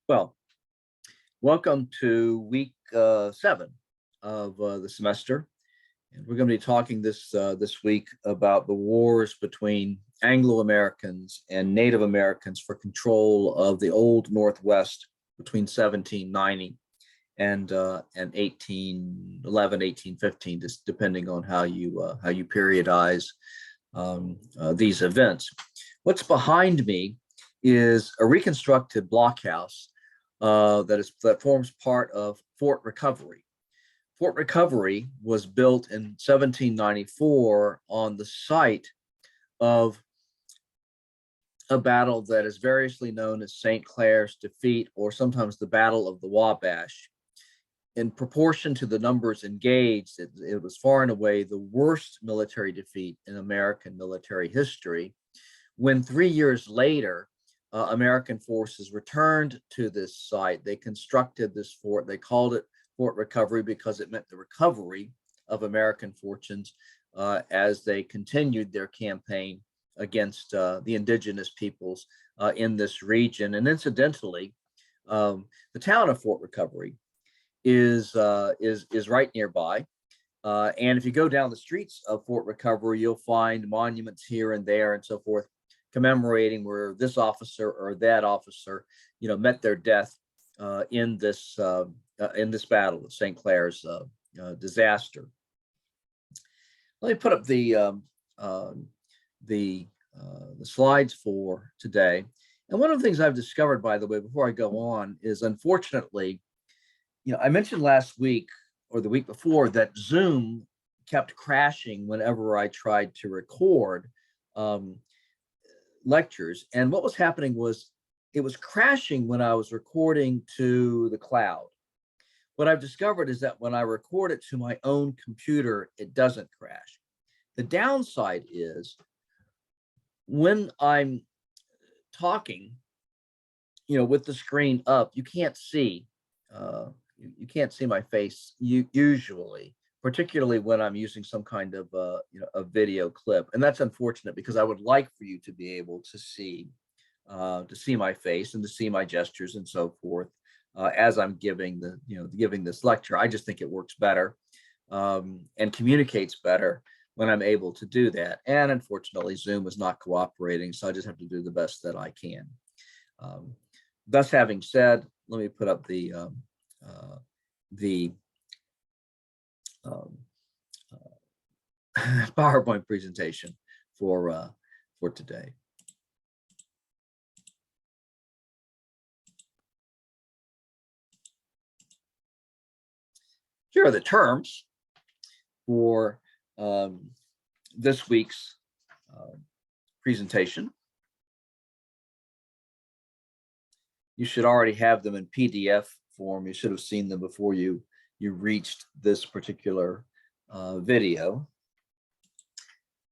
Well, welcome to week 7 of the semester. And we're going to be talking this week about the wars between Anglo-Americans and Native Americans for control of the Old Northwest between 1790 and 1811, 1815, just depending on how you periodize these events. What's behind me is a reconstructed blockhouse that forms part of Fort Recovery. Fort Recovery was built in 1794 on the site of a battle that is variously known as St. Clair's defeat, or sometimes the Battle of the Wabash. In proportion to the numbers engaged, it was far and away the worst military defeat in American military history. When 3 years later, American forces returned to this site, they constructed this fort. They called it Fort Recovery because it meant the recovery of American fortunes as they continued their campaign against the indigenous peoples in this region. And incidentally, the town of Fort Recovery is right nearby. And if you go down the streets of Fort Recovery, you'll find monuments here and there and so forth, commemorating where this officer or that officer, met their death in this battle, the St. Clair's disaster. Let me put up the slides for today. And one of the things I've discovered, by the way, before I go on, is unfortunately, I mentioned last week or the week before that Zoom kept crashing whenever I tried to record lectures. And what was happening was it was crashing when I was recording to the cloud. What I've discovered is that when I record it to my own computer, it doesn't crash. The downside is when I'm talking, with the screen up, you can't see my face usually, particularly when I'm using some kind of a video clip. And that's unfortunate because I would like for you to be able to see my face and to see my gestures and so forth as I'm giving this lecture. I just think it works better and communicates better when I'm able to do that. And unfortunately, Zoom is not cooperating, so I just have to do the best that I can. Thus having said, let me put up the PowerPoint presentation for today. Here are the terms for this week's presentation. You should already have them in PDF form. You should have seen them before you reached this particular video.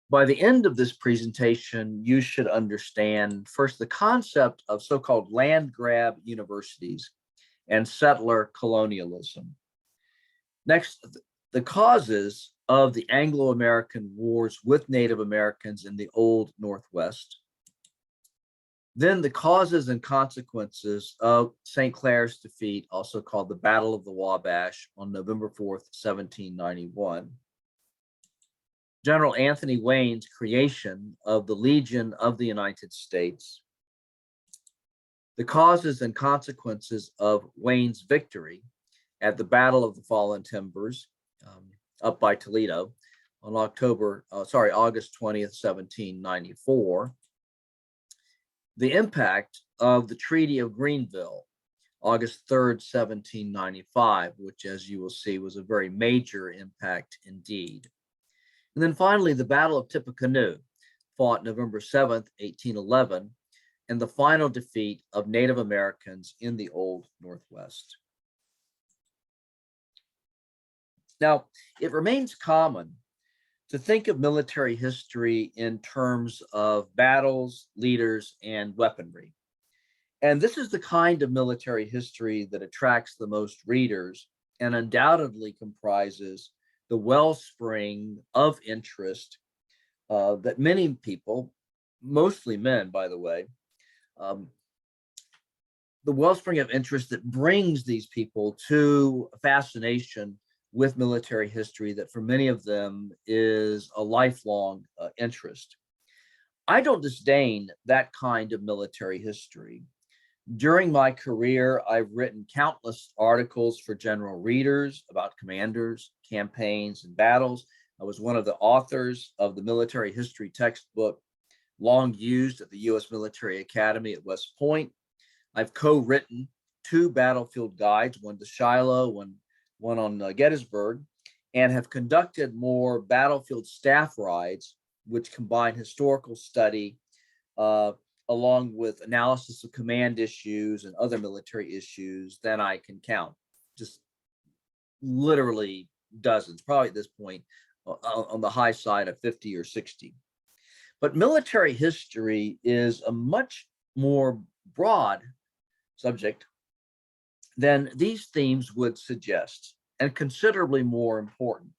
By the end of this presentation, you should understand first the concept of so-called land grab universities and settler colonialism. Next, the causes of the Anglo-American wars with Native Americans in the Old Northwest. Then the causes and consequences of St. Clair's defeat, also called the Battle of the Wabash, on November 4th, 1791. General Anthony Wayne's creation of the Legion of the United States. The causes and consequences of Wayne's victory at the Battle of the Fallen Timbers, up by Toledo, on August 20th, 1794. The impact of the Treaty of Greenville, August 3rd, 1795, which, as you will see, was a very major impact indeed. And then finally, the Battle of Tippecanoe, fought November 7th, 1811, and the final defeat of Native Americans in the Old Northwest. Now, it remains common to think of military history in terms of battles, leaders, and weaponry. And this is the kind of military history that attracts the most readers and undoubtedly comprises the wellspring of interest that many people, mostly men, by the way, the wellspring of interest that brings these people to a fascination with military history that for many of them is a lifelong interest. I don't disdain that kind of military history. During my career, I've written countless articles for general readers about commanders, campaigns, and battles. I was one of the authors of the military history textbook long used at the U.S. Military Academy at West Point. I've co-written 2 battlefield guides, one to Shiloh, one on Gettysburg, and have conducted more battlefield staff rides, which combine historical study along with analysis of command issues and other military issues than I can count. Just literally dozens, probably at this point on the high side of 50 or 60. But military history is a much more broad subject than these themes would suggest, and considerably more important.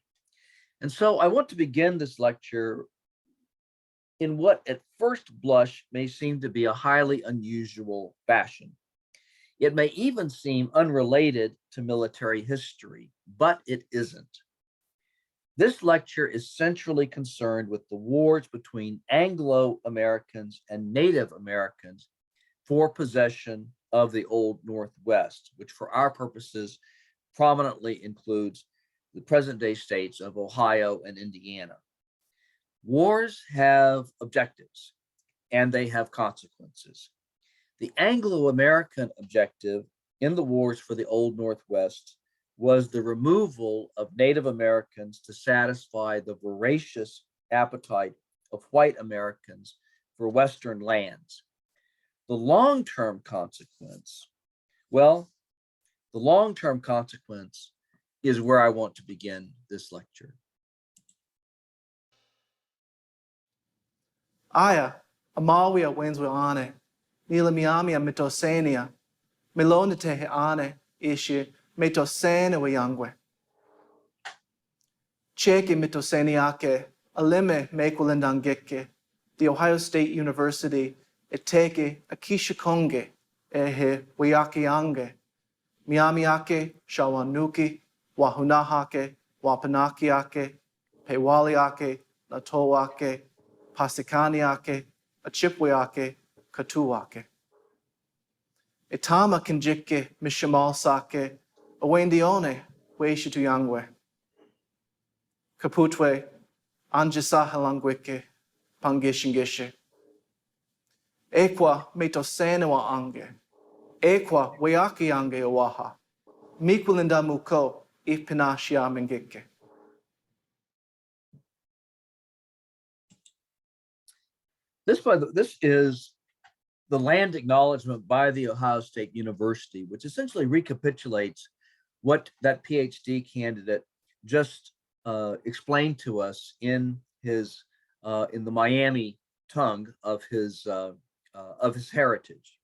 And so I want to begin this lecture in what at first blush may seem to be a highly unusual fashion. It may even seem unrelated to military history, but it isn't. This lecture is centrally concerned with the wars between Anglo-Americans and Native Americans for possession of the Old Northwest, which for our purposes prominently includes the present-day states of Ohio and Indiana. Wars have objectives, and they have consequences. The Anglo-American objective in the wars for the Old Northwest was the removal of Native Americans to satisfy the voracious appetite of white Americans for Western lands. The long-term consequence, well, the long-term consequence is where I want to begin this lecture. Aya, Amawia Wenswiane, Nila Miamia Mitosania, Melonite Ane, Ishi, Mitosene Wayangwe. Cheke Mitoseniake, Alime Mekulendangeke, The Ohio State University, Eteke Akishakonge, Ehe Wayakiange, Miamiake, Shawanuki, Wahunahake, Wapanakiake, Pewaliake, Latoake, Pasikaniake, Achipweake, Katuake. Itama Kinjike, Mishamal Sake, Awendione, Weishituyangwe. Kaputwe, Anjisahalangwike, Pangishingishe. Ekwa Metosenewa Ange, Ekwa Wayaki Ange Oaha, Mikulinda Muko, Ipinashia Mengike. This is the land acknowledgement by the Ohio State University, which essentially recapitulates what that PhD candidate just explained to us in his in the Miami tongue of his heritage.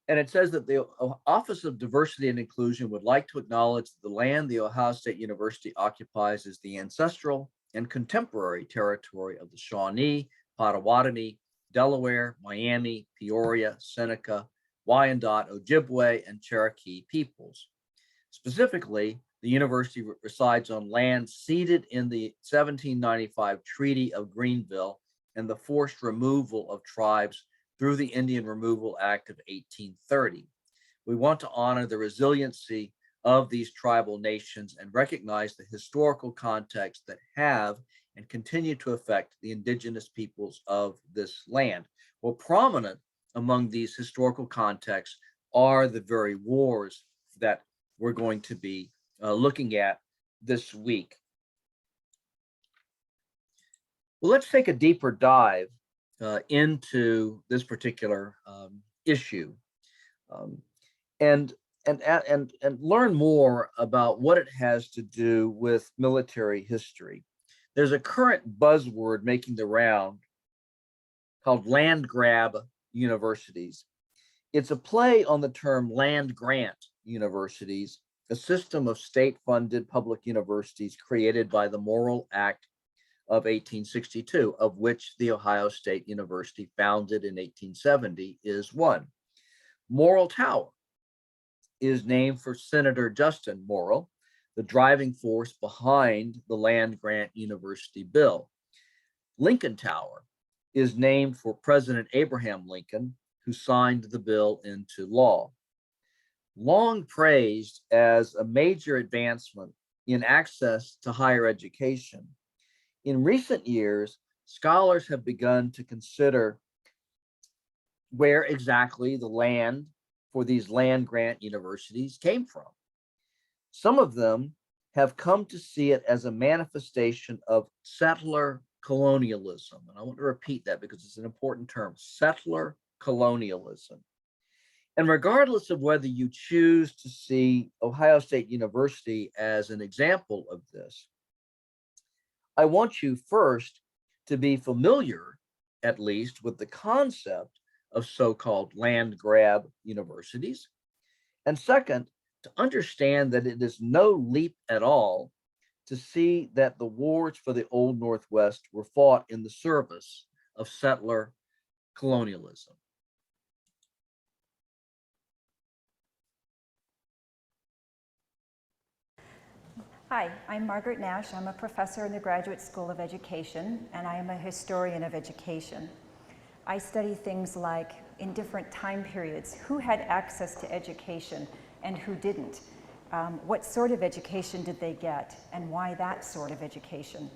And it says that the Office of Diversity and Inclusion would like to acknowledge that the land the Ohio State University occupies is the ancestral and contemporary territory of the Shawnee, Potawatomi, Delaware, Miami, Peoria, Seneca, Wyandot, Ojibwe, and Cherokee peoples. Specifically, the university resides on land ceded in the 1795 Treaty of Greenville and the forced removal of tribes through the Indian Removal Act of 1830. We want to honor the resiliency of these tribal nations and recognize the historical context that have and continue to affect the indigenous peoples of this land. Well, prominent among these historical contexts are the very wars that we're going to be looking at this week. Well, let's take a deeper dive into this particular issue and learn more about what it has to do with military history. There's a current buzzword making the round called land grab universities. It's a play on the term land grant universities, a system of state-funded public universities created by the Morrill Act of 1862, of which the Ohio State University, founded in 1870, is one. Morrill Tower is named for Senator Justin Morrill, the driving force behind the land grant university bill. Lincoln Tower is named for President Abraham Lincoln, who signed the bill into law. Long praised as a major advancement in access to higher education, in recent years, scholars have begun to consider where exactly the land for these land grant universities came from. Some of them have come to see it as a manifestation of settler colonialism. And I want to repeat that because it's an important term, settler colonialism. And regardless of whether you choose to see Ohio State University as an example of this, I want you first to be familiar, at least, with the concept of so-called land grab universities. And second, to understand that it is no leap at all to see that the wars for the Old Northwest were fought in the service of settler colonialism. Hi, I'm Margaret Nash. I'm a professor in the Graduate School of Education, and I am a historian of education. I study things like, in different time periods, who had access to education and who didn't. What sort of education did they get, and why that sort of education?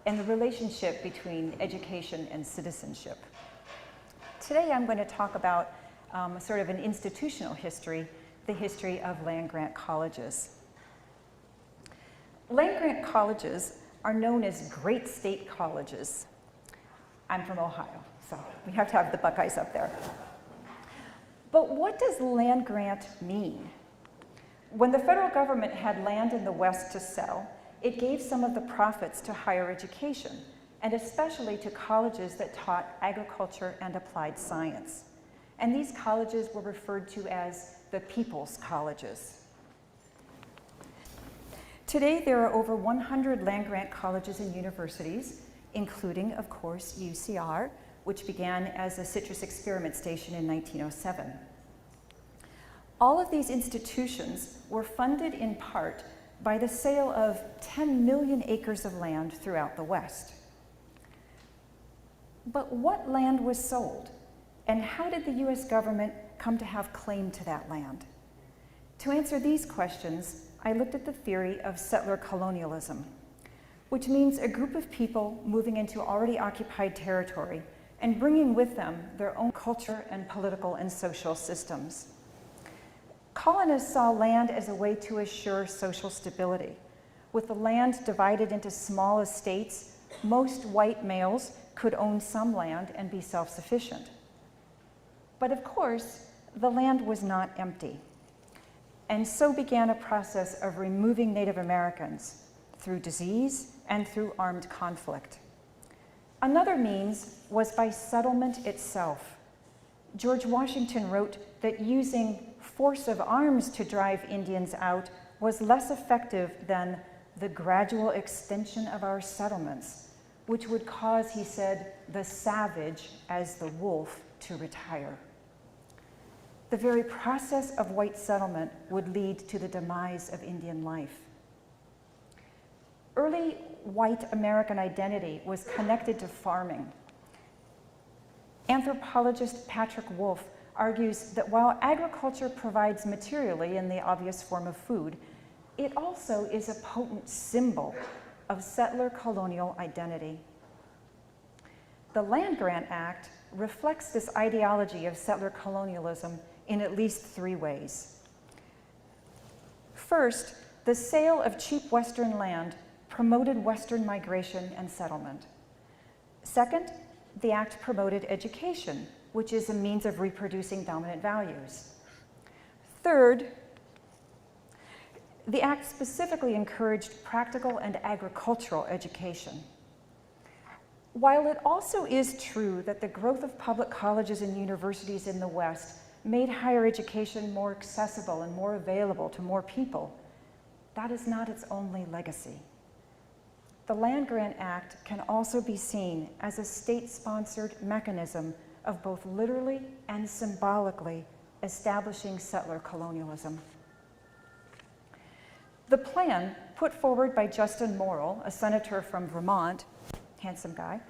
And the relationship between education and citizenship. Today I'm going to talk about sort of an institutional history, the history of land-grant colleges. Land-grant colleges are known as great state colleges. I'm from Ohio, so we have to have the Buckeyes up there. But what does land grant mean? When the federal government had land in the West to sell, it gave some of the profits to higher education, and especially to colleges that taught agriculture and applied science. And these colleges were referred to as the people's colleges. Today, there are over 100 land-grant colleges and universities, including, of course, UCR, which began as a citrus experiment station in 1907. All of these institutions were funded in part by the sale of 10 million acres of land throughout the West. But what land was sold, and how did the US government come to have claim to that land? To answer these questions, I looked at the theory of settler colonialism, which means a group of people moving into already occupied territory and bringing with them their own culture and political and social systems. Colonists saw land as a way to assure social stability. With the land divided into small estates, most white males could own some land and be self-sufficient. But of course, the land was not empty. And so began a process of removing Native Americans through disease and through armed conflict. Another means was by settlement itself. George Washington wrote that using force of arms to drive Indians out was less effective than the gradual extension of our settlements, which would cause, he said, the savage as the wolf to retire. The very process of white settlement would lead to the demise of Indian life. Early white American identity was connected to farming. Anthropologist Patrick Wolfe argues that while agriculture provides materially in the obvious form of food, it also is a potent symbol of settler colonial identity. The Land Grant Act reflects this ideology of settler colonialism in at least 3 ways. First, the sale of cheap Western land promoted Western migration and settlement. Second, the act promoted education, which is a means of reproducing dominant values. Third, the act specifically encouraged practical and agricultural education. While it also is true that the growth of public colleges and universities in the West made higher education more accessible and more available to more people, that is not its only legacy. The Land Grant Act can also be seen as a state-sponsored mechanism of both literally and symbolically Establishing Settler Colonialism. The plan, put forward by Justin Morrill, a senator from Vermont, handsome guy,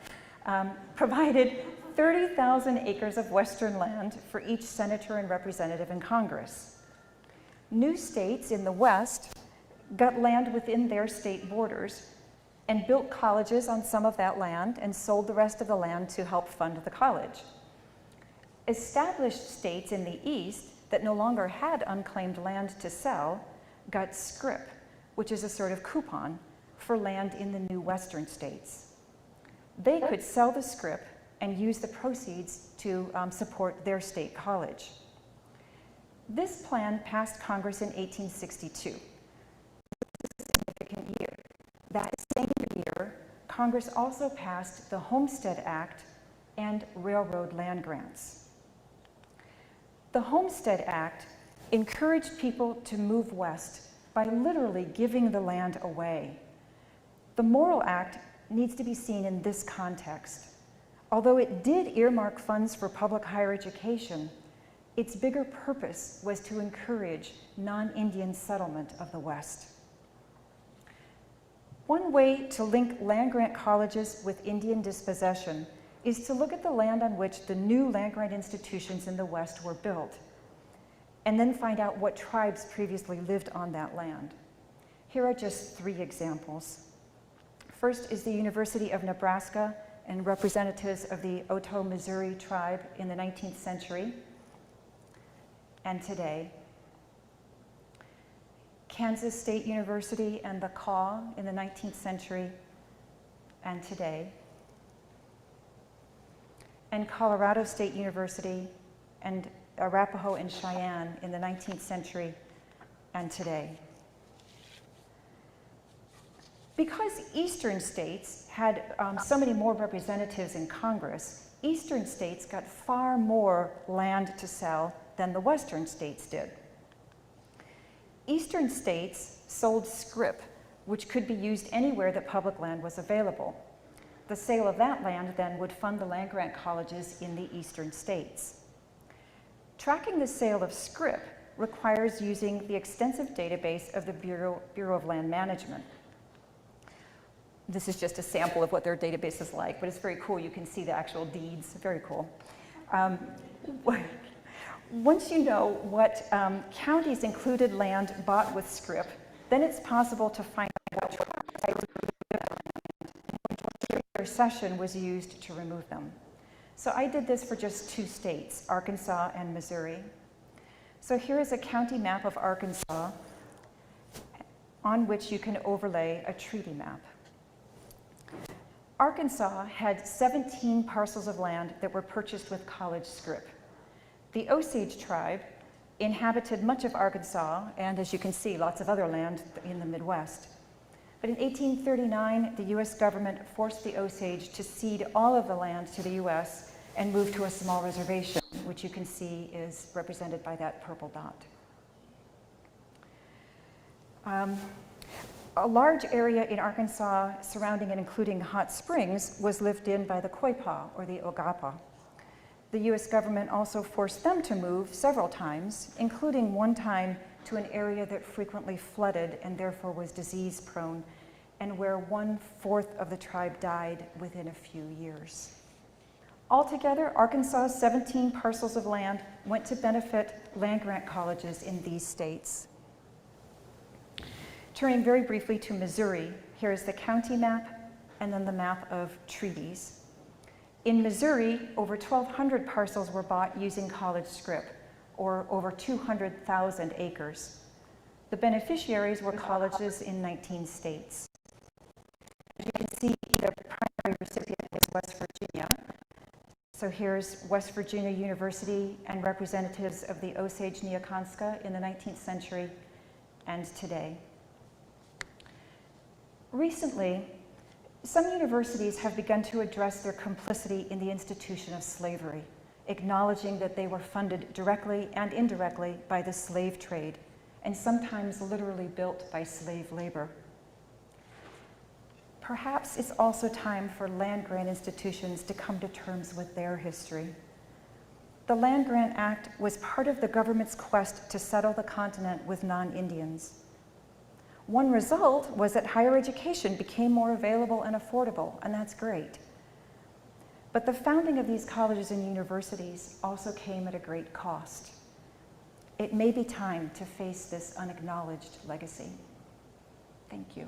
provided 30,000 acres of Western land for each senator and representative in Congress. New states in the West got land within their state borders and built colleges on some of that land and sold the rest of the land to help fund the college. Established states in the East that no longer had unclaimed land to sell got scrip, which is a sort of coupon for land in the new Western states. They could sell the scrip and use the proceeds to support their state college. This plan passed Congress in 1862. This is a significant year. That same year, Congress also passed the Homestead Act and railroad land grants. The Homestead Act encouraged people to move west by literally giving the land away. The Morrill Act needs to be seen in this context. Although it did earmark funds for public higher education, its bigger purpose was to encourage non-Indian settlement of the West. One way to link land-grant colleges with Indian dispossession is to look at the land on which the new land-grant institutions in the West were built, and then find out what tribes previously lived on that land. Here are just 3 examples. First is the University of Nebraska and representatives of the Otoe, Missouri tribe in the 19th century and today. Kansas State University and the Kaw in the 19th century and today. And Colorado State University and Arapaho and Cheyenne in the 19th century and today. Because Eastern states had so many more representatives in Congress, Eastern states got far more land to sell than the Western states did. Eastern states sold scrip, which could be used anywhere that public land was available. The sale of that land then would fund the land-grant colleges in the Eastern states. Tracking the sale of scrip requires using the extensive database of the Bureau of Land Management. This is just a sample of what their database is like, but it's very cool. You can see the actual deeds, very cool. Once you know what counties included land bought with scrip, then it's possible to find out what tribes their cession was used to remove them. So I did this for just 2 states, Arkansas and Missouri. So here is a county map of Arkansas on which you can overlay a treaty map. Arkansas had 17 parcels of land that were purchased with college scrip. The Osage tribe inhabited much of Arkansas, and as you can see, lots of other land in the Midwest. But in 1839, the US government forced the Osage to cede all of the land to the US and move to a small reservation, which you can see is represented by that purple dot. A large area in Arkansas surrounding and including Hot Springs was lived in by the Quapaw, or the Ogapa. The US government also forced them to move several times, including one time to an area that frequently flooded and therefore was disease prone, and where 1/4 of the tribe died within a few years. Altogether, Arkansas's 17 parcels of land went to benefit land-grant colleges in these states. Turning very briefly to Missouri, here is the county map and then the map of treaties. In Missouri, over 1,200 parcels were bought using college scrip, or over 200,000 acres. The beneficiaries were colleges in 19 states. As you can see, the primary recipient is West Virginia. So here's West Virginia University and representatives of the Osage Neoconska in the 19th century and today. Recently, some universities have begun to address their complicity in the institution of slavery, acknowledging that they were funded directly and indirectly by the slave trade, and sometimes literally built by slave labor. Perhaps it's also time for land-grant institutions to come to terms with their history. the Land Grant Act was part of the government's quest to settle the continent with non-Indians. One result was that higher education became more available and affordable, and that's great. But the founding of these colleges and universities also came at a great cost. It may be time to face this unacknowledged legacy. Thank you.